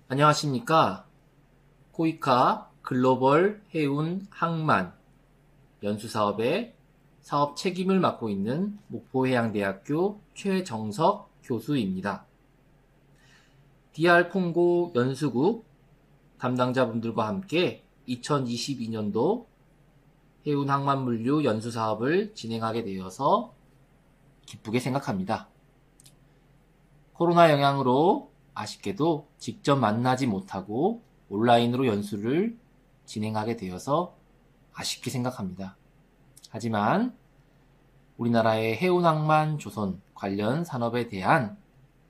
안녕하십니까. 코이카 글로벌 해운 항만 연수사업의 사업 책임을 맡고 있는 목포해양대학교 최정석 교수입니다. DR 콩고 연수국 담당자분들과 함께 2022년도 해운 항만 물류 연수사업을 진행하게 되어서 기쁘게 생각합니다. 코로나 영향으로 아쉽게도 직접 만나지 못하고 온라인으로 연수를 진행하게 되어서 아쉽게 생각합니다. 하지만 우리나라의 해운항만 조선 관련 산업에 대한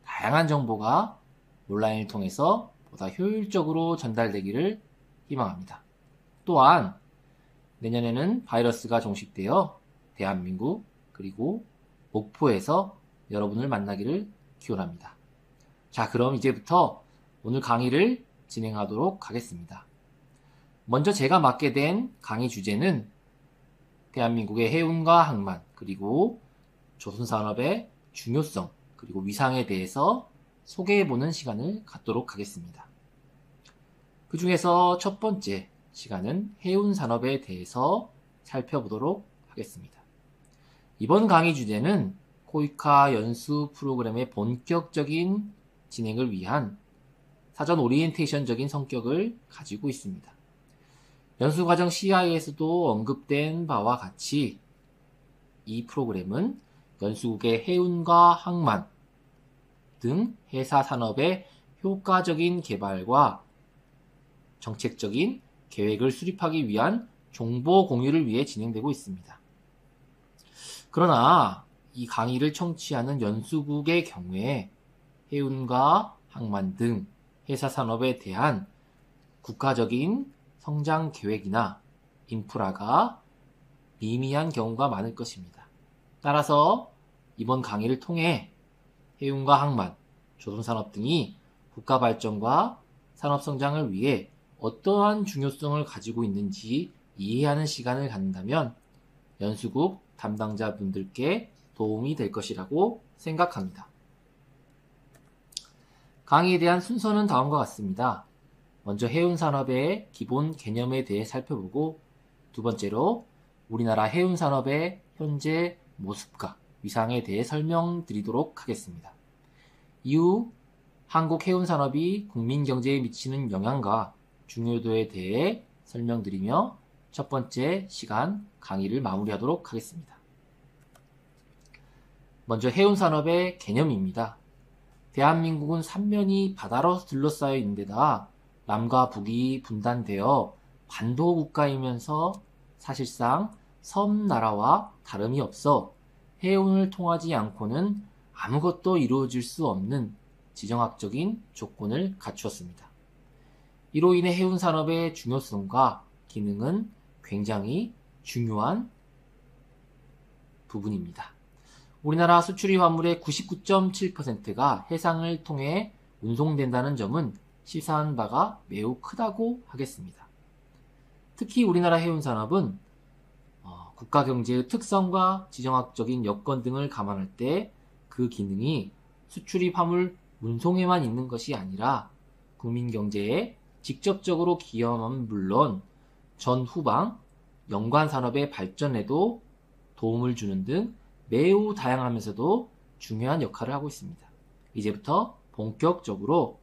다양한 정보가 온라인을 통해서 보다 효율적으로 전달되기를 희망합니다. 또한 내년에는 바이러스가 종식되어 대한민국 그리고 목포에서 여러분을 만나기를 기원합니다. 자, 그럼 이제부터 오늘 강의를 진행하도록 하겠습니다. 먼저 제가 맡게 된 강의 주제는 대한민국의 해운과 항만, 그리고 조선산업의 중요성, 그리고 위상에 대해서 소개해보는 시간을 갖도록 하겠습니다. 그 중에서 첫 번째 시간은 해운산업에 대해서 살펴보도록 하겠습니다. 이번 강의 주제는 코이카 연수 프로그램의 본격적인 진행을 위한 사전 오리엔테이션적인 성격을 가지고 있습니다. 연수과정 CI에서도 언급된 바와 같이 이 프로그램은 연수국의 해운과 항만 등 해사 산업의 효과적인 개발과 정책적인 계획을 수립하기 위한 정보 공유를 위해 진행되고 있습니다. 그러나 이 강의를 청취하는 연수국의 경우에 해운과 항만 등 해사 산업에 대한 국가적인 성장 계획이나 인프라가 미미한 경우가 많을 것입니다. 따라서 이번 강의를 통해 해운과 항만, 조선산업 등이 국가 발전과 산업 성장을 위해 어떠한 중요성을 가지고 있는지 이해하는 시간을 갖는다면 연수국 담당자분들께 도움이 될 것이라고 생각합니다. 강의에 대한 순서는 다음과 같습니다. 먼저 해운산업의 기본 개념에 대해 살펴보고, 두 번째로 우리나라 해운산업의 현재 모습과 위상에 대해 설명드리도록 하겠습니다. 이후 한국 해운산업이 국민경제에 미치는 영향과 중요도에 대해 설명드리며 첫 번째 시간 강의를 마무리하도록 하겠습니다. 먼저 해운산업의 개념입니다. 대한민국은 삼면이 바다로 둘러싸여 있는 데다 남과 북이 분단되어 반도 국가이면서 사실상 섬나라와 다름이 없어 해운을 통하지 않고는 아무것도 이루어질 수 없는 지정학적인 조건을 갖추었습니다. 이로 인해 해운산업의 중요성과 기능은 굉장히 중요한 부분입니다. 우리나라 수출입 화물의 99.7%가 해상을 통해 운송된다는 점은 시사한 바가 매우 크다고 하겠습니다. 특히 우리나라 해운산업은 국가 경제의 특성과 지정학적인 여건 등을 감안할 때 그 기능이 수출입 화물 운송에만 있는 것이 아니라 국민 경제에 직접적으로 기여함은 물론 전후방 연관 산업의 발전에도 도움을 주는 등 매우 다양하면서도 중요한 역할을 하고 있습니다. 이제부터 본격적으로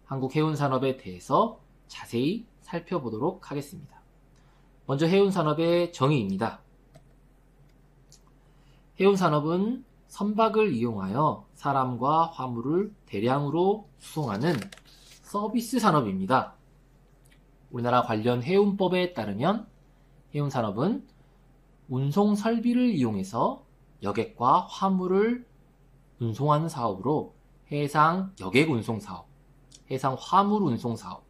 한국 해운산업에 대해서 자세히 살펴보도록 하겠습니다. 먼저 해운산업의 정의입니다. 해운산업은 선박을 이용하여 사람과 화물을 대량으로 수송하는 서비스 산업입니다. 우리나라 관련 해운법에 따르면 해운산업은 운송 설비를 이용해서 여객과 화물을 운송하는 사업으로 해상 여객 운송 사업, 해상 화물 운송 사업,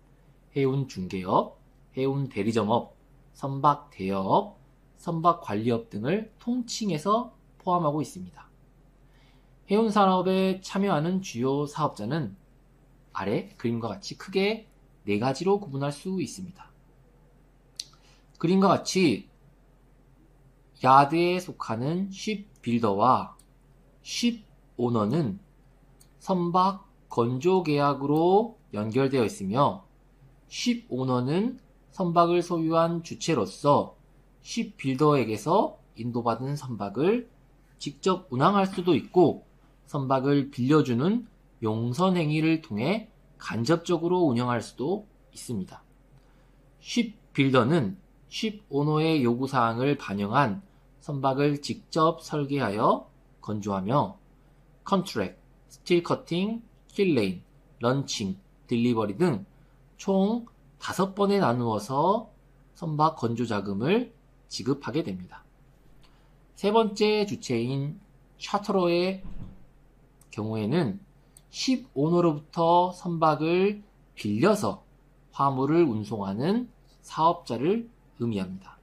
해운 중개업, 해운 대리점업, 선박 대여업, 선박 관리업 등을 통칭해서 포함하고 있습니다. 해운 산업에 참여하는 주요 사업자는 아래 그림과 같이 크게 4가지로 구분할 수 있습니다. 그림과 같이 야드에 속하는 쉽빌더와 쉽오너는 선박 건조 계약으로 연결되어 있으며 쉽 오너는 선박을 소유한 주체로서 쉽 빌더에게서 인도받은 선박을 직접 운항할 수도 있고 선박을 빌려주는 용선 행위를 통해 간접적으로 운영할 수도 있습니다. 쉽 빌더는 쉽 오너의 요구사항을 반영한 선박을 직접 설계하여 건조하며 컨트랙, 스틸 커팅, 킬레인, 런칭, 딜리버리 등 총 5번에 나누어서 선박 건조 자금을 지급하게 됩니다. 세 번째 주체인 차터러의 경우에는 쉽 오너로부터 선박을 빌려서 화물을 운송하는 사업자를 의미합니다.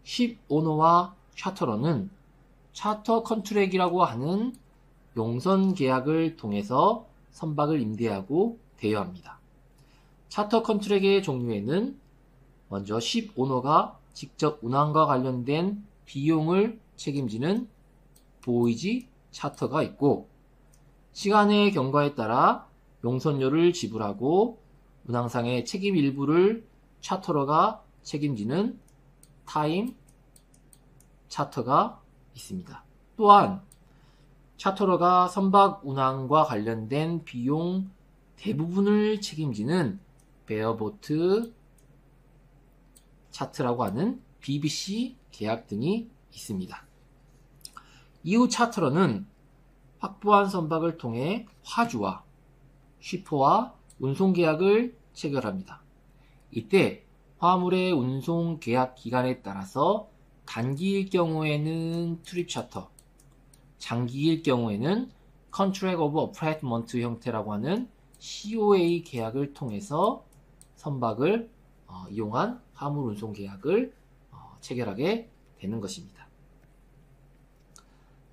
쉽 오너와 차터러는 차터 컨트랙이라고 하는 용선 계약을 통해서 선박을 임대하고 대여합니다. 차터 컨트랙의 종류에는 먼저 쉽 오너가 직접 운항과 관련된 비용을 책임지는 보이지 차터가 있고 시간의 경과에 따라 용선료를 지불하고 운항상의 책임 일부를 차터러가 책임지는 타임 차터가 있습니다. 또한 차터러가 선박 운항과 관련된 비용 대부분을 책임지는 베어보트 차트라고 하는 BBC 계약 등이 있습니다. 이후 차터러는 확보한 선박을 통해 화주와 쉬퍼와 운송계약을 체결합니다. 이때 화물의 운송계약 기간에 따라서 단기일 경우에는 트립 차터, 장기일 경우에는 Contract of Affreightment 형태라고 하는 COA 계약을 통해서 선박을 이용한 화물 운송 계약을 체결하게 되는 것입니다.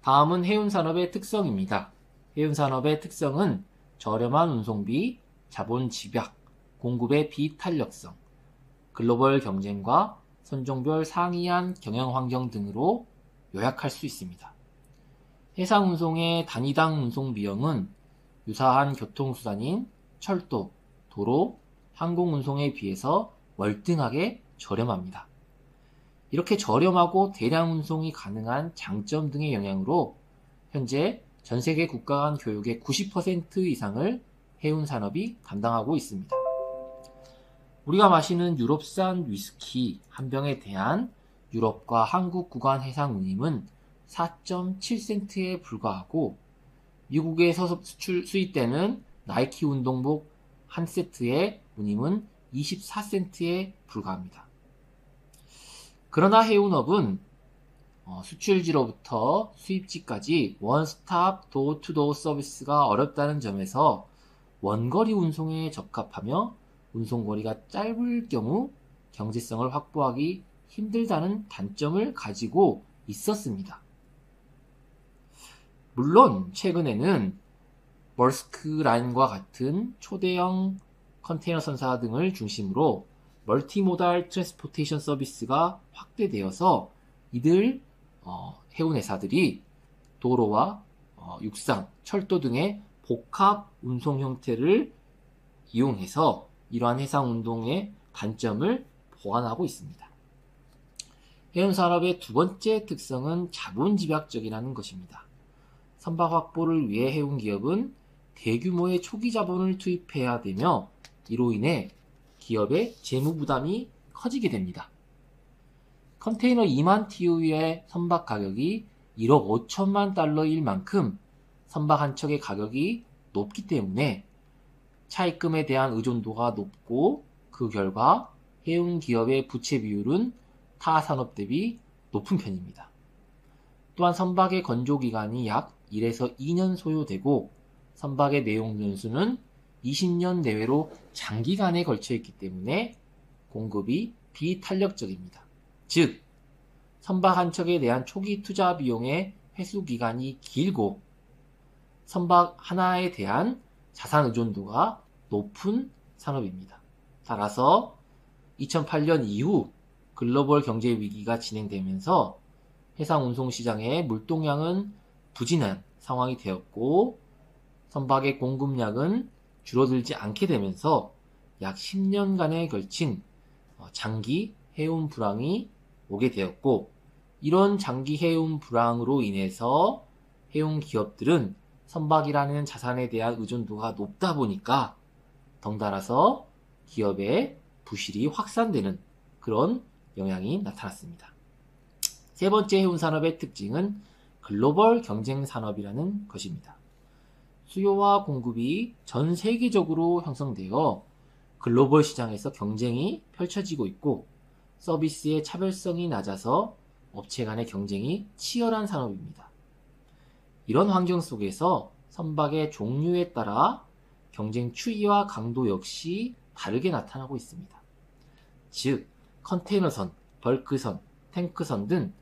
다음은 해운산업의 특성입니다. 해운산업의 특성은 저렴한 운송비, 자본 집약, 공급의 비탄력성, 글로벌 경쟁과 선종별 상이한 경영 환경 등으로 요약할 수 있습니다. 해상 운송의 단위당 운송 비용은 유사한 교통수단인 철도, 도로, 항공 운송에 비해서 월등하게 저렴합니다. 이렇게 저렴하고 대량 운송이 가능한 장점 등의 영향으로 현재 전 세계 국가 간 교역의 90% 이상을 해운 산업이 담당하고 있습니다. 우리가 마시는 유럽산 위스키 한 병에 대한 유럽과 한국 구간 해상 운임은 4.7센트에 불과하고 미국에서 수입되는 나이키 운동복 한 세트의 운임은 24센트에 불과합니다. 그러나 해운업은 수출지로부터 수입지까지 원스톱 도어투도어 서비스가 어렵다는 점에서 원거리 운송에 적합하며 운송거리가 짧을 경우 경제성을 확보하기 힘들다는 단점을 가지고 있었습니다. 물론 최근에는 멀스크 라인과 같은 초대형 컨테이너 선사 등을 중심으로 멀티모달 트랜스포테이션 서비스가 확대되어서 이들 해운 회사들이 도로와 육상, 철도 등의 복합 운송 형태를 이용해서 이러한 해상 운동의 단점을 보완하고 있습니다. 해운 산업의 두 번째 특성은 자본 집약적이라는 것입니다. 선박 확보를 위해 해운 기업은 대규모의 초기 자본을 투입해야 되며 이로 인해 기업의 재무 부담이 커지게 됩니다. 컨테이너 2만 TEU의 선박 가격이 1억 5천만 달러일 만큼 선박 한 척의 가격이 높기 때문에 차입금에 대한 의존도가 높고 그 결과 해운 기업의 부채 비율은 타 산업 대비 높은 편입니다. 또한 선박의 건조 기간이 약 1에서 2년 소요되고 선박의 내용 연수는 20년 내외로 장기간에 걸쳐 있기 때문에 공급이 비탄력적입니다. 즉, 선박 한 척에 대한 초기 투자 비용의 회수 기간이 길고 선박 하나에 대한 자산 의존도가 높은 산업입니다. 따라서 2008년 이후 글로벌 경제 위기가 진행되면서 해상 운송 시장의 물동량은 부진한 상황이 되었고 선박의 공급량은 줄어들지 않게 되면서 약 10년간에 걸친 장기 해운 불황이 오게 되었고, 이런 장기 해운 불황으로 인해서 해운 기업들은 선박이라는 자산에 대한 의존도가 높다 보니까 덩달아서 기업의 부실이 확산되는 그런 영향이 나타났습니다. 세 번째 해운 산업의 특징은 글로벌 경쟁 산업이라는 것입니다. 수요와 공급이 전 세계적으로 형성되어 글로벌 시장에서 경쟁이 펼쳐지고 있고, 서비스의 차별성이 낮아서 업체 간의 경쟁이 치열한 산업입니다. 이런 환경 속에서 선박의 종류에 따라 경쟁 추이와 강도 역시 다르게 나타나고 있습니다. 즉, 컨테이너선, 벌크선, 탱크선 등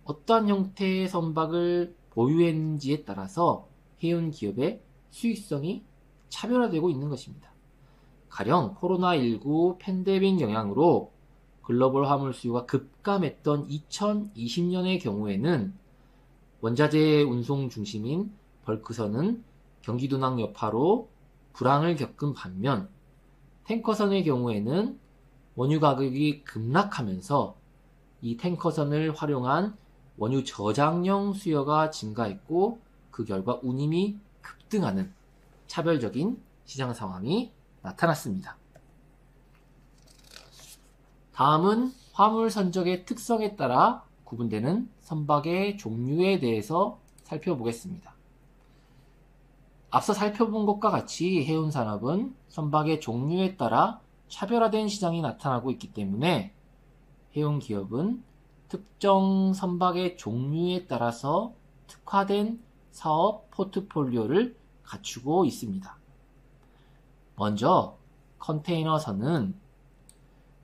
어떠한 형태의 선박을 보유했는지에 따라서 해운 기업의 수익성이 차별화되고 있는 것입니다. 가령 코로나19 팬데믹 영향으로 글로벌 화물 수요가 급감했던 2020년의 경우에는 원자재 운송 중심인 벌크선은 경기 둔화 여파로 불황을 겪은 반면, 탱커선의 경우에는 원유 가격이 급락하면서 이 탱커선을 활용한 원유 저장용 수요가 증가했고, 그 결과 운임이 급등하는 차별적인 시장 상황이 나타났습니다. 다음은 화물 선적의 특성에 따라 구분되는 선박의 종류에 대해서 살펴보겠습니다. 앞서 살펴본 것과 같이 해운 산업은 선박의 종류에 따라 차별화된 시장이 나타나고 있기 때문에 해운 기업은 특정 선박의 종류에 따라서 특화된 사업 포트폴리오를 갖추고 있습니다. 먼저 컨테이너선은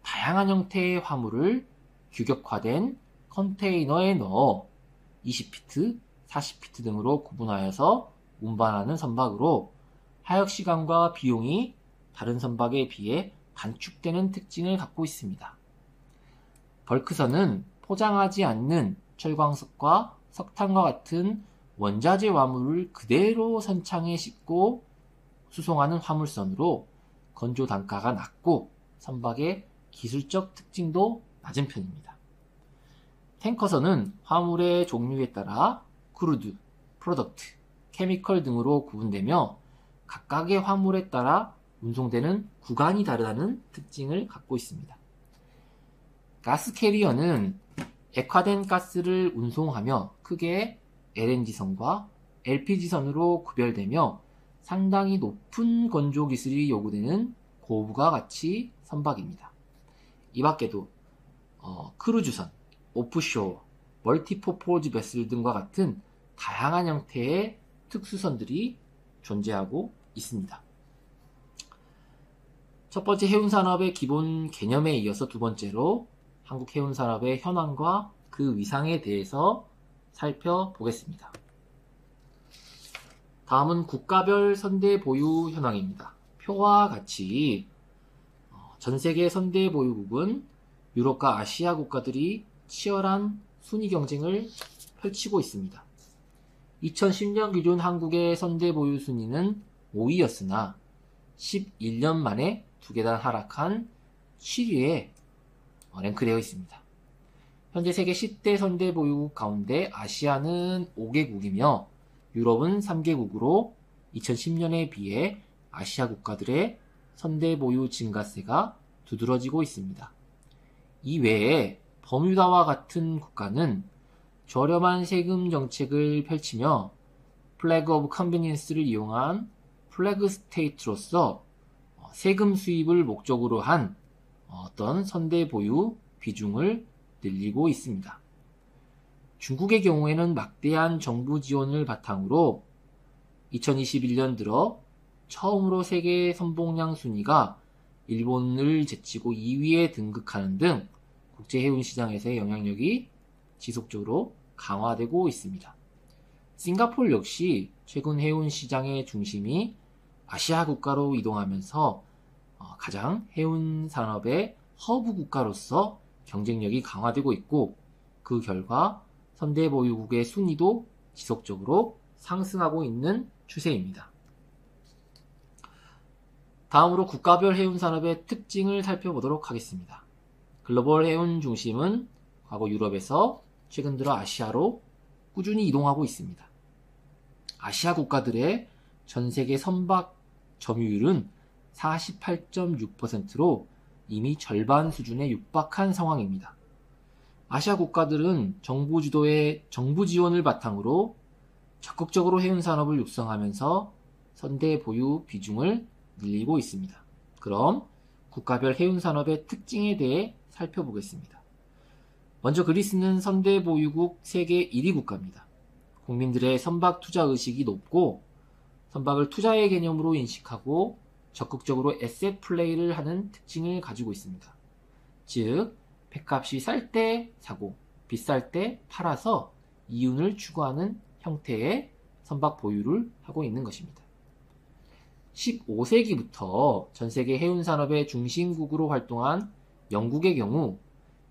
다양한 형태의 화물을 규격화된 컨테이너에 넣어 20피트, 40피트 등으로 구분하여서 운반하는 선박으로 하역시간과 비용이 다른 선박에 비해 단축되는 특징을 갖고 있습니다. 벌크선은 포장하지 않는 철광석과 석탄과 같은 원자재 화물을 그대로 선창에 싣고 수송하는 화물선으로 건조 단가가 낮고 선박의 기술적 특징도 낮은 편입니다. 탱커선은 화물의 종류에 따라 크루드, 프로덕트, 케미컬 등으로 구분되며 각각의 화물에 따라 운송되는 구간이 다르다는 특징을 갖고 있습니다. 가스 캐리어는 액화된 가스를 운송하며 크게 LNG선과 LPG선으로 구별되며 상당히 높은 건조 기술이 요구되는 고부가 가치 선박입니다. 이 밖에도 크루즈선, 오프쇼어, 멀티퍼포즈 베슬 등과 같은 다양한 형태의 특수선들이 존재하고 있습니다. 첫 번째 해운산업의 기본 개념에 이어서 두 번째로 한국 해운산업의 현황과 그 위상에 대해서 살펴보겠습니다. 다음은 국가별 선대 보유 현황입니다. 표와 같이 전 세계 선대 보유국은 유럽과 아시아 국가들이 치열한 순위 경쟁을 펼치고 있습니다. 2010년 기준 한국의 선대 보유 순위는 5위였으나 11년 만에 2계단 하락한 7위에 랭크되어 있습니다. 현재 세계 10대 선대 보유국 가운데 아시아는 5개국이며 유럽은 3개국으로 2010년에 비해 아시아 국가들의 선대 보유 증가세가 두드러지고 있습니다. 이 외에 버뮤다와 같은 국가는 저렴한 세금 정책을 펼치며 플래그 오브 컨비니언스를 이용한 플래그 스테이트로서 세금 수입을 목적으로 한 어떤 선대 보유 비중을 늘리고 있습니다. 중국의 경우에는 막대한 정부 지원을 바탕으로 2021년 들어 처음으로 세계 선봉량 순위가 일본을 제치고 2위에 등극하는 등 국제 해운 시장에서의 영향력이 지속적으로 강화되고 있습니다. 싱가포르 역시 최근 해운 시장의 중심이 아시아 국가로 이동하면서 가장 해운 산업의 허브 국가로서 경쟁력이 강화되고 있고, 그 결과 선대 보유국의 순위도 지속적으로 상승하고 있는 추세입니다. 다음으로 국가별 해운 산업의 특징을 살펴보도록 하겠습니다. 글로벌 해운 중심은 과거 유럽에서 최근 들어 아시아로 꾸준히 이동하고 있습니다. 아시아 국가들의 전 세계 선박 점유율은 48.6%로 이미 절반 수준에 육박한 상황입니다. 아시아 국가들은 정부 주도의 정부 지원을 바탕으로 적극적으로 해운 산업을 육성하면서 선대 보유 비중을 늘리고 있습니다. 그럼 국가별 해운 산업의 특징에 대해 살펴보겠습니다. 먼저 그리스는 선대 보유국 세계 1위 국가입니다. 국민들의 선박 투자 의식이 높고 선박을 투자의 개념으로 인식하고 적극적으로 에셋 플레이를 하는 특징을 가지고 있습니다. 즉, 배값이 쌀 때 사고 비쌀 때 팔아서 이윤을 추구하는 형태의 선박 보유를 하고 있는 것입니다. 15세기부터 전 세계 해운 산업의 중심국으로 활동한 영국의 경우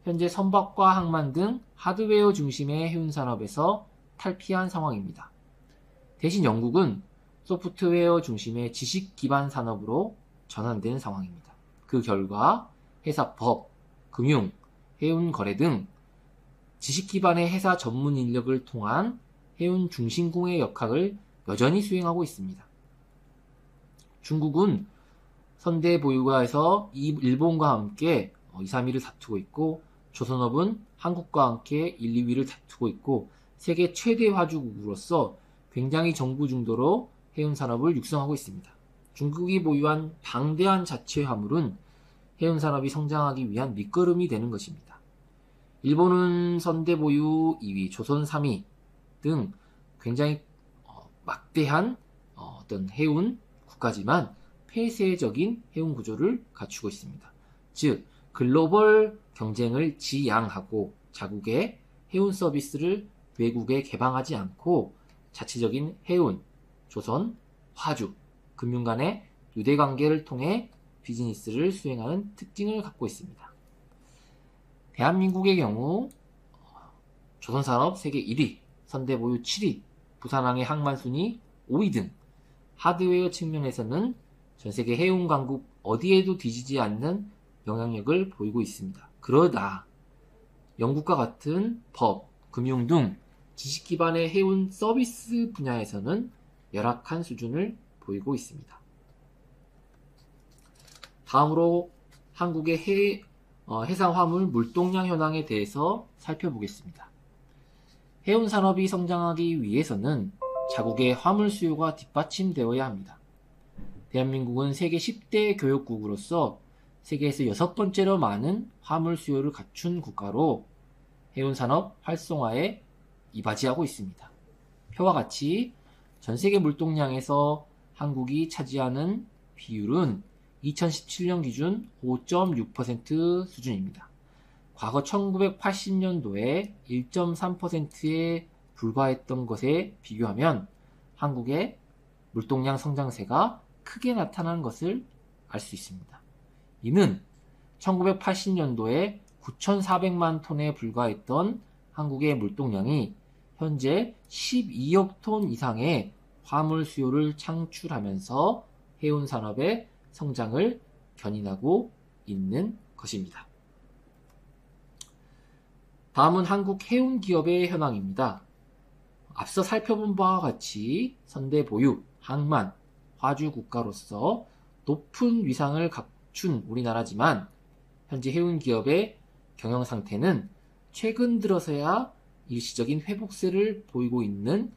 현재 선박과 항만 등 하드웨어 중심의 해운 산업에서 탈피한 상황입니다. 대신 영국은 소프트웨어 중심의 지식 기반 산업으로 전환된 상황입니다. 그 결과 회사 법, 금융, 해운 거래 등 지식 기반의 회사 전문 인력을 통한 해운 중심공의 역할을 여전히 수행하고 있습니다. 중국은 선대 보유가에서 일본과 함께 2, 3위를 다투고 있고 조선업은 한국과 함께 1, 2위를 다투고 있고 세계 최대 화주국으로서 굉장히 정부 중도로 해운 산업을 육성하고 있습니다. 중국이 보유한 방대한 자체 화물은 해운 산업이 성장하기 위한 밑거름이 되는 것입니다. 일본은 선대 보유 2위, 조선 3위 등 굉장히 막대한 어떤 해운 국가지만 폐쇄적인 해운 구조를 갖추고 있습니다. 즉, 글로벌 경쟁을 지양하고 자국의 해운 서비스를 외국에 개방하지 않고 자체적인 해운, 조선, 화주, 금융 간의 유대 관계를 통해 비즈니스를 수행하는 특징을 갖고 있습니다. 대한민국의 경우 조선산업 세계 1위, 선대보유 7위, 부산항해 항만순위 5위 등 하드웨어 측면에서는 전세계 해운 강국 어디에도 뒤지지 않는 영향력을 보이고 있습니다. 그러나 영국과 같은 법, 금융 등 지식 기반의 해운 서비스 분야에서는 열악한 수준을 보이고 있습니다. 다음으로 한국의 해상 화물 물동량 현황에 대해서 살펴보겠습니다. 해운 산업이 성장하기 위해서는 자국의 화물 수요가 뒷받침되어야 합니다. 대한민국은 세계 10대 교역국으로서 세계에서 6번째로 많은 화물 수요를 갖춘 국가로 해운 산업 활성화에 이바지하고 있습니다. 표와 같이 전 세계 물동량에서 한국이 차지하는 비율은 2017년 기준 5.6% 수준입니다. 과거 1980년도에 1.3%에 불과했던 것에 비교하면 한국의 물동량 성장세가 크게 나타난 것을 알 수 있습니다. 이는 1980년도에 9,400만 톤에 불과했던 한국의 물동량이 현재 12억 톤 이상의 화물 수요를 창출하면서 해운 산업의 성장을 견인하고 있는 것입니다. 다음은 한국 해운 기업의 현황입니다. 앞서 살펴본 바와 같이 선대 보유, 항만, 화주 국가로서 높은 위상을 갖춘 우리나라지만 현재 해운 기업의 경영 상태는 최근 들어서야 일시적인 회복세를 보이고 있는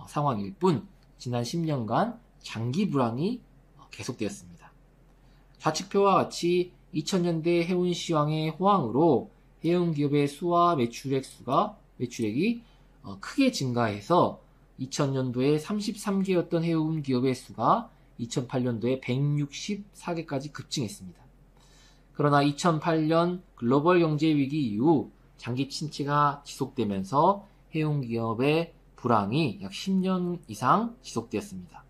상황일 뿐 지난 10년간 장기 불황이 계속되었습니다. 좌측표와 같이 2000년대 해운 시황의 호황으로 해운 기업의 수와 매출액이 크게 증가해서 2000년도에 33개였던 해운 기업의 수가 2008년도에 164개까지 급증했습니다. 그러나 2008년 글로벌 경제 위기 이후 장기 침체가 지속되면서 해운 기업의 불황이 약 10년 이상 지속되었습니다.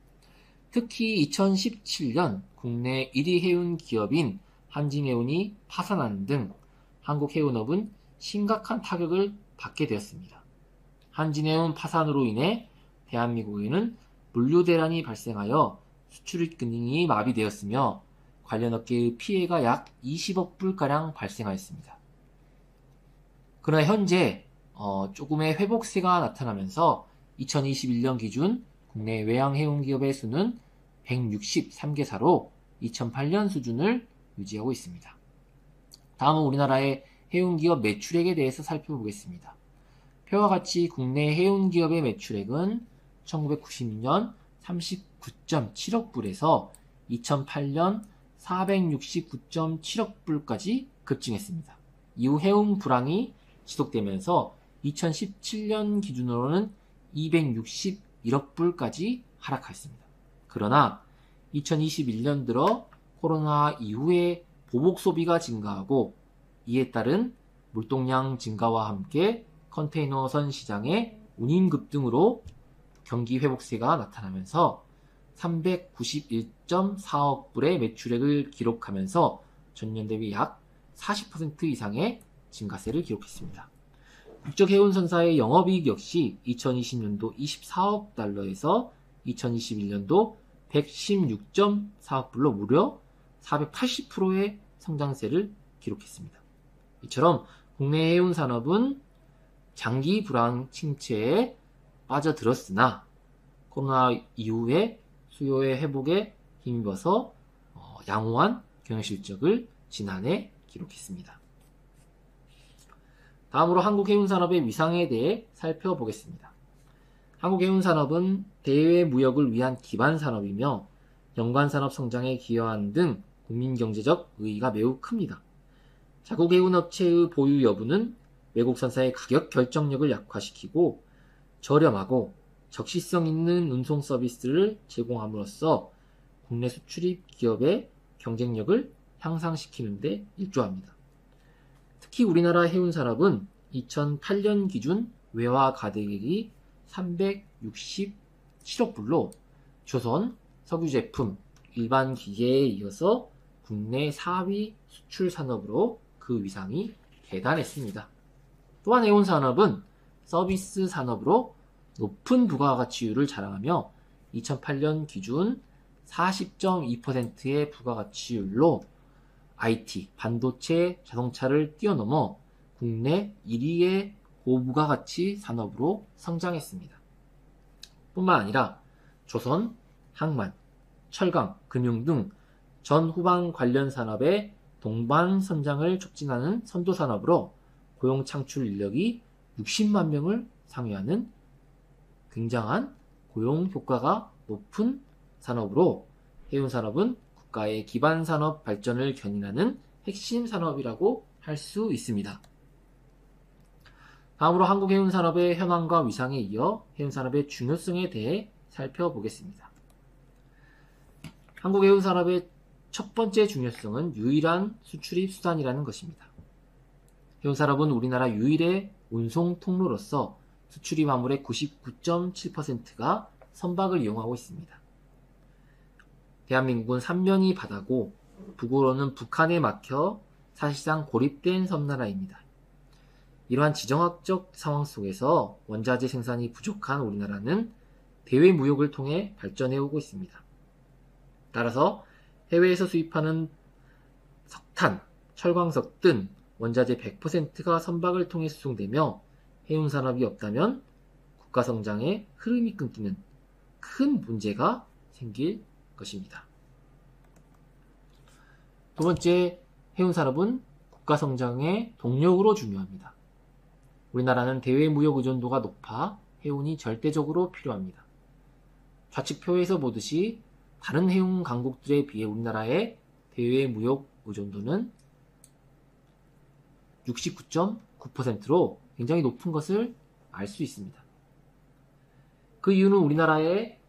특히 2017년 국내 1위 해운 기업인 한진해운이 파산하는 등 한국 해운업은 심각한 타격을 받게 되었습니다. 한진해운 파산으로 인해 대한민국에는 물류 대란이 발생하여 수출 기능이 마비되었으며 관련 업계의 피해가 약 20억 불가량 발생하였습니다. 그러나 현재 조금의 회복세가 나타나면서 2021년 기준 국내 외항해운기업의 수는 163개사로 2008년 수준을 유지하고 있습니다. 다음은 우리나라의 해운기업 매출액에 대해서 살펴보겠습니다. 표와 같이 국내 해운기업의 매출액은 1996년 39.7억 불에서 2008년 469.7억 불까지 급증했습니다. 이후 해운 불황이 지속되면서 2017년 기준으로는 261억 불까지 하락했습니다. 그러나 2021년 들어 코로나 이후에 보복 소비가 증가하고 이에 따른 물동량 증가와 함께 컨테이너선 시장의 운임 급등으로 경기 회복세가 나타나면서 391.4억 불의 매출액을 기록하면서 전년 대비 약 40% 이상의 증가세를 기록했습니다. 국적해운선사의 영업이익 역시 2020년도 24억 달러에서 2021년도 116.4억 불로 무려 480%의 성장세를 기록했습니다. 이처럼 국내 해운 산업은 장기 불황 침체에 빠져들었으나 코로나 이후에 수요의 회복에 힘입어서 양호한 경영실적을 지난해 기록했습니다. 다음으로 한국해운산업의 위상에 대해 살펴보겠습니다. 한국해운산업은 대외 무역을 위한 기반 산업이며 연관산업 성장에 기여한 등 국민경제적 의의가 매우 큽니다. 자국 해운업체의 보유 여부는 외국선사의 가격 결정력을 약화시키고 저렴하고 적시성 있는 운송 서비스를 제공함으로써 국내 수출입 기업의 경쟁력을 향상시키는 데 일조합니다. 특히 우리나라 해운산업은 2008년 기준 외화 가득액이 367억 불로 조선, 석유제품, 일반 기계에 이어서 국내 4위 수출 산업으로 그 위상이 대단했습니다. 또한 해운산업은 서비스 산업으로 높은 부가가치율을 자랑하며 2008년 기준 40.2%의 부가가치율로 IT, 반도체, 자동차를 뛰어넘어 국내 1위의 고부가가치 산업으로 성장했습니다. 뿐만 아니라 조선, 항만, 철강, 금융 등 전 후방 관련 산업의 동반 성장을 촉진하는 선도산업으로 고용 창출 인력이 60만 명을 상회하는 굉장한 고용 효과가 높은 산업으로 해운산업은 국가의 기반 산업 발전을 견인하는 핵심 산업이라고 할 수 있습니다. 다음으로 한국해운산업의 현황과 위상에 이어 해운산업의 중요성에 대해 살펴보겠습니다. 한국해운산업의 첫 번째 중요성은 유일한 수출입 수단이라는 것입니다. 해운산업은 우리나라 유일의 운송 통로로서 수출입 화물의 99.7%가 선박을 이용하고 있습니다. 대한민국은 삼면이 바다고 북으로는 북한에 막혀 사실상 고립된 섬나라입니다. 이러한 지정학적 상황 속에서 원자재 생산이 부족한 우리나라는 대외 무역을 통해 발전해오고 있습니다. 따라서 해외에서 수입하는 석탄, 철광석 등 원자재 100%가 선박을 통해 수송되며 해운산업이 없다면 국가 성장의 흐름이 끊기는 큰 문제가 생길 것입니다. 두 번째, 해운산업은 국가 성장의 동력으로 중요합니다. 우리나라는 대외 무역 의존도가 높아 해운이 절대적으로 필요합니다. 좌측표에서 보듯이 다른 해운 강국들에 비해 우리나라의 대외 무역 의존도는 69.9%로 굉장히 높은 것을 알 수 있습니다. 그 이유는 우리나라의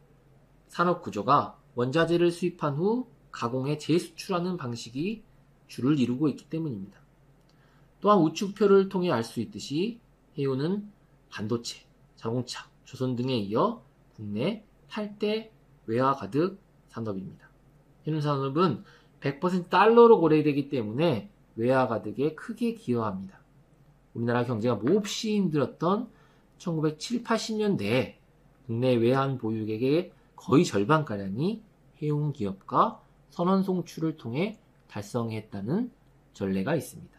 산업 구조가 원자재를 수입한 후 가공해 재수출하는 방식이 주를 이루고 있기 때문입니다. 또한 우측표를 통해 알 수 있듯이 해운은 반도체, 자동차, 조선 등에 이어 국내 8대 외화 가득 산업입니다. 해운산업은 100% 달러로 거래되기 때문에 외화 가득에 크게 기여합니다. 우리나라 경제가 몹시 힘들었던 1970, 80년대에 국내 외환 보유액의 거의 절반가량이 해운 기업과 선원 송출을 통해 달성했다는 전례가 있습니다.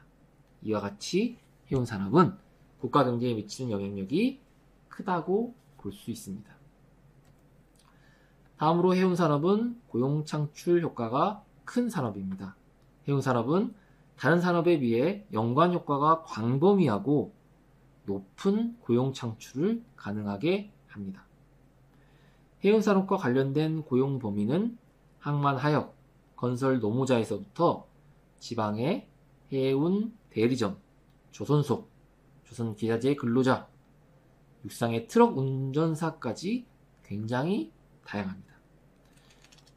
이와 같이 해운산업은 국가 경제에 미치는 영향력이 크다고 볼 수 있습니다. 다음으로 해운산업은 고용 창출 효과가 큰 산업입니다. 해운산업은 다른 산업에 비해 연관 효과가 광범위하고 높은 고용 창출을 가능하게 합니다. 해운산업과 관련된 고용 범위는 항만 하역, 건설 노무자에서부터 지방의 해운 대리점, 조선소, 조선기자재 근로자, 육상의 트럭 운전사까지 굉장히 다양합니다.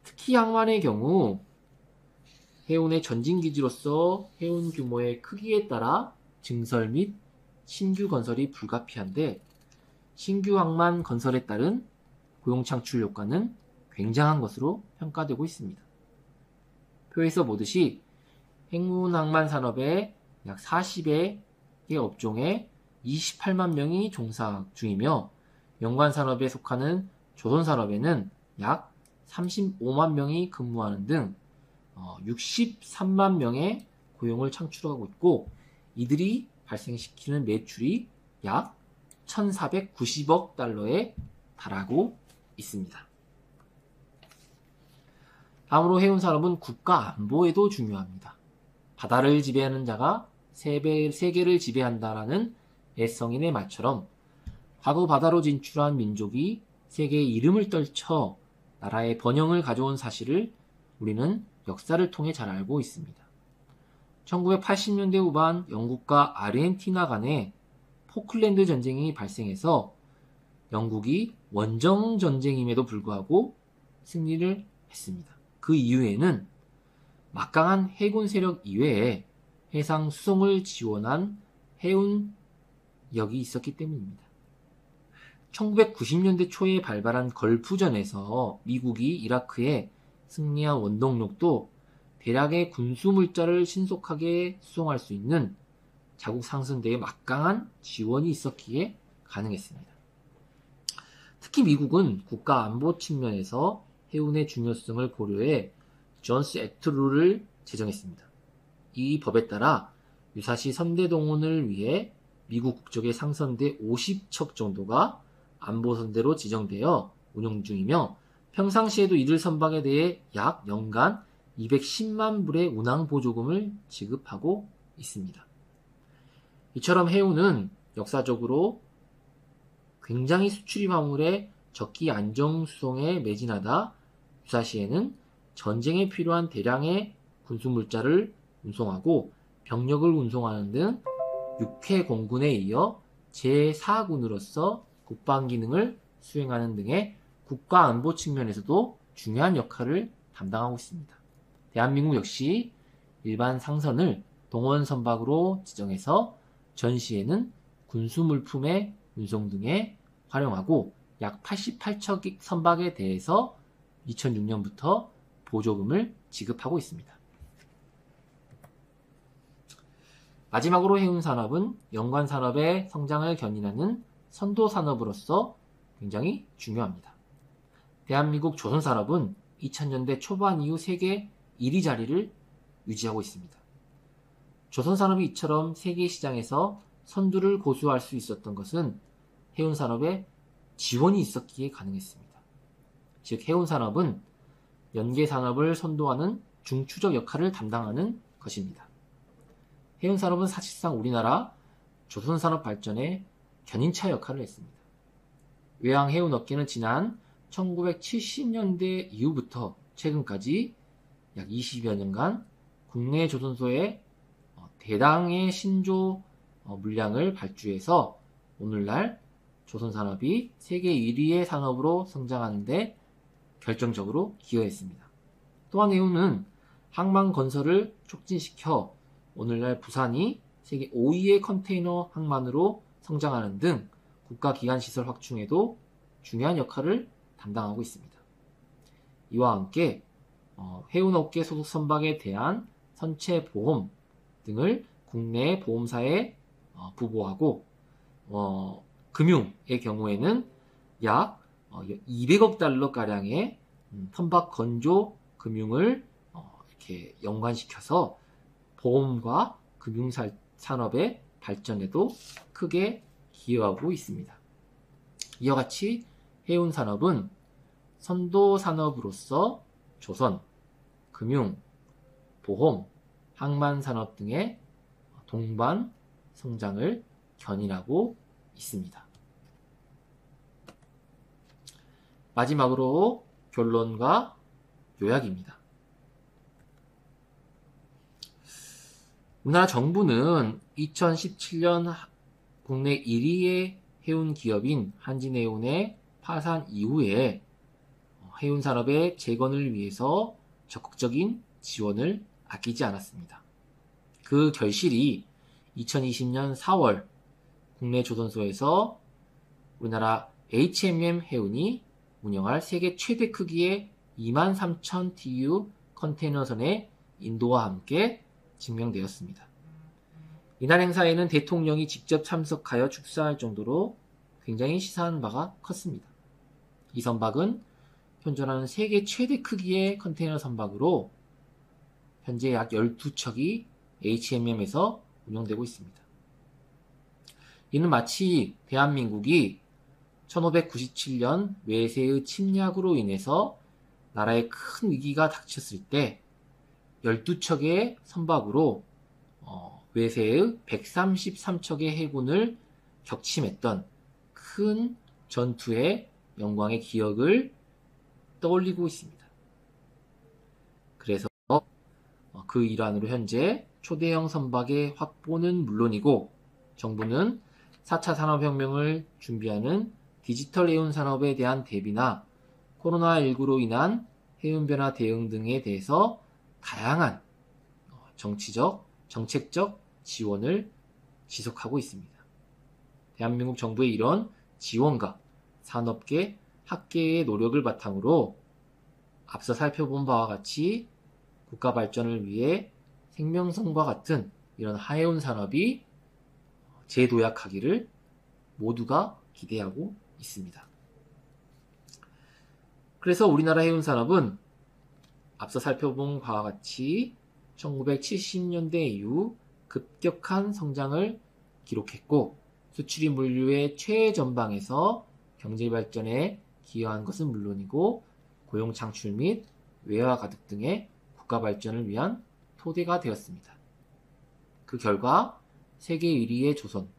특히 항만의 경우 해운의 전진기지로서 해운 규모의 크기에 따라 증설 및 신규 건설이 불가피한데 신규 항만 건설에 따른 고용 창출 효과는 굉장한 것으로 평가되고 있습니다. 표에서 보듯이 해운항만 산업의 약 40의 업종에 28만 명이 종사 중이며 연관산업에 속하는 조선산업에는 약 35만 명이 근무하는 등 63만 명의 고용을 창출하고 있고 이들이 발생시키는 매출이 약 1,490억 달러에 달하고 있습니다. 다음으로 해운산업은 국가 안보에도 중요합니다. 바다를 지배하는 자가 세계를 지배한다라는 애성인의 말처럼 과거 바다로 진출한 민족이 세계의 이름을 떨쳐 나라의 번영을 가져온 사실을 우리는 역사를 통해 잘 알고 있습니다. 1980년대 후반 영국과 아르헨티나 간의 포클랜드 전쟁이 발생해서 영국이 원정 전쟁임에도 불구하고 승리를 했습니다. 그 이후에는 막강한 해군 세력 이외에 해상 수송을 지원한 해운역이 있었기 때문입니다. 1990년대 초에 발발한 걸프전에서 미국이 이라크에 승리한 원동력도 대량의 군수 물자를 신속하게 수송할 수 있는 자국 상선대의 막강한 지원이 있었기에 가능했습니다. 특히 미국은 국가 안보 측면에서 해운의 중요성을 고려해 존스 액트 룰을 제정했습니다. 이 법에 따라 유사시 선대 동원을 위해 미국 국적의 상선대 50척 정도가 안보선대로 지정되어 운영 중이며 평상시에도 이들 선박에 대해 약 연간 210만 불의 운항 보조금을 지급하고 있습니다. 이처럼 해운은 역사적으로 굉장히 수출입 화물의 적기 안정 수송에 매진하다 유사시에는 전쟁에 필요한 대량의 군수물자를 운송하고 병력을 운송하는 등 육해 공군에 이어 제4군으로서 국방 기능을 수행하는 등의 국가 안보 측면에서도 중요한 역할을 담당하고 있습니다. 대한민국 역시 일반 상선을 동원 선박으로 지정해서 전시에는 군수 물품의 운송 등에 활용하고 약 88척 선박에 대해서 2006년부터 보조금을 지급하고 있습니다. 마지막으로 해운산업은 연관산업의 성장을 견인하는 선도산업으로서 굉장히 중요합니다. 대한민국 조선산업은 2000년대 초반 이후 세계 1위 자리를 유지하고 있습니다. 조선산업이 이처럼 세계 시장에서 선두를 고수할 수 있었던 것은 해운산업에 지원이 있었기에 가능했습니다. 즉 해운산업은 연계산업을 선도하는 중추적 역할을 담당하는 것입니다. 해운산업은 사실상 우리나라 조선산업 발전의 견인차 역할을 했습니다. 외항 해운업계는 지난 1970년대 이후부터 최근까지 약 20여 년간 국내 조선소의 대량의 신조 물량을 발주해서 오늘날 조선산업이 세계 1위의 산업으로 성장하는 데 결정적으로 기여했습니다. 또한 해운은 항만 건설을 촉진시켜 오늘날 부산이 세계 5위의 컨테이너 항만으로 성장하는 등 국가기관시설 확충에도 중요한 역할을 담당하고 있습니다. 이와 함께 해운업계 소속 선박에 대한 선체보험 등을 국내 보험사에 부보하고 금융의 경우에는 약 200억 달러가량의 선박 건조 금융을 이렇게 연관시켜서 보험과 금융산업의 발전에도 크게 기여하고 있습니다. 이와 같이 해운산업은 선도산업으로서 조선, 금융, 보험, 항만산업 등의 동반 성장을 견인하고 있습니다. 마지막으로 결론과 요약입니다. 우리나라 정부는 2017년 국내 1위의 해운 기업인 한진해운의 파산 이후에 해운 산업의 재건을 위해서 적극적인 지원을 아끼지 않았습니다. 그 결실이 2020년 4월 국내 조선소에서 우리나라 HMM 해운이 운영할 세계 최대 크기의 23,000 TEU 컨테이너선의 인도와 함께 증명되었습니다. 이날 행사에는 대통령이 직접 참석하여 축사할 정도로 굉장히 시사한 바가 컸습니다. 이 선박은 현존하는 세계 최대 크기의 컨테이너 선박으로 현재 약 12척이 HMM에서 운영되고 있습니다. 이는 마치 대한민국이 1597년 외세의 침략으로 인해서 나라에 큰 위기가 닥쳤을 때 12척의 선박으로 외세의 133척의 해군을 격침했던 큰 전투의 영광의 기억을 떠올리고 있습니다. 그래서 그 일환으로 현재 초대형 선박의 확보는 물론이고 정부는 4차 산업혁명을 준비하는 디지털 해운 산업에 대한 대비나 코로나19로 인한 해운 변화 대응 등에 대해서 다양한 정책적 지원을 지속하고 있습니다. 대한민국 정부의 이런 지원과 산업계, 학계의 노력을 바탕으로 앞서 살펴본 바와 같이 국가 발전을 위해 생명선과 같은 이런 해운 산업이 재도약하기를 모두가 기대하고 있습니다. 그래서 우리나라 해운 산업은 앞서 살펴본 바와 같이 1970년대 이후 급격한 성장을 기록했고 수출입 물류의 최전방에서 경제 발전에 기여한 것은 물론이고 고용 창출 및 외화 가득 등의 국가 발전을 위한 토대가 되었습니다. 그 결과 세계 1위의 조선,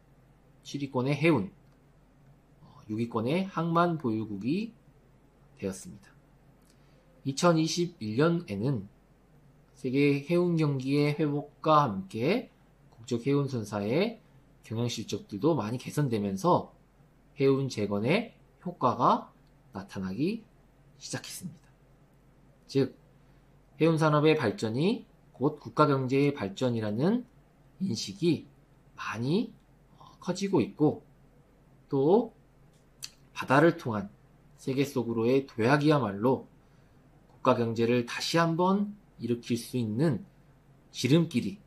7위권의 해운, 6위권의 항만 보유국이 되었습니다. 2021년에는 세계 해운 경기의 회복과 함께 국적 해운 선사의 경영 실적들도 많이 개선되면서 해운 재건의 효과가 나타나기 시작했습니다. 즉, 해운 산업의 발전이 곧 국가 경제의 발전이라는 인식이 많이 커지고 있고 또 바다를 통한 세계 속으로의 도약이야말로 국가 경제를 다시 한번 일으킬 수 있는 지름길이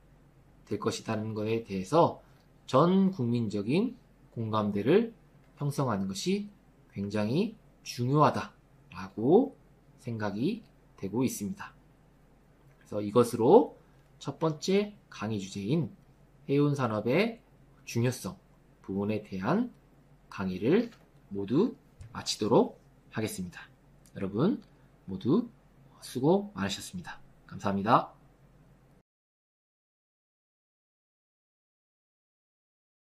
될 것이라는 것에 대해서 전 국민적인 공감대를 형성하는 것이 굉장히 중요하다라고 생각이 되고 있습니다. 그래서 이것으로 첫 번째 강의 주제인 해운 산업의 중요성 부분에 대한 강의를 모두 마치도록 하겠습니다. 여러분 모두 수고 많으셨습니다. 감사합니다.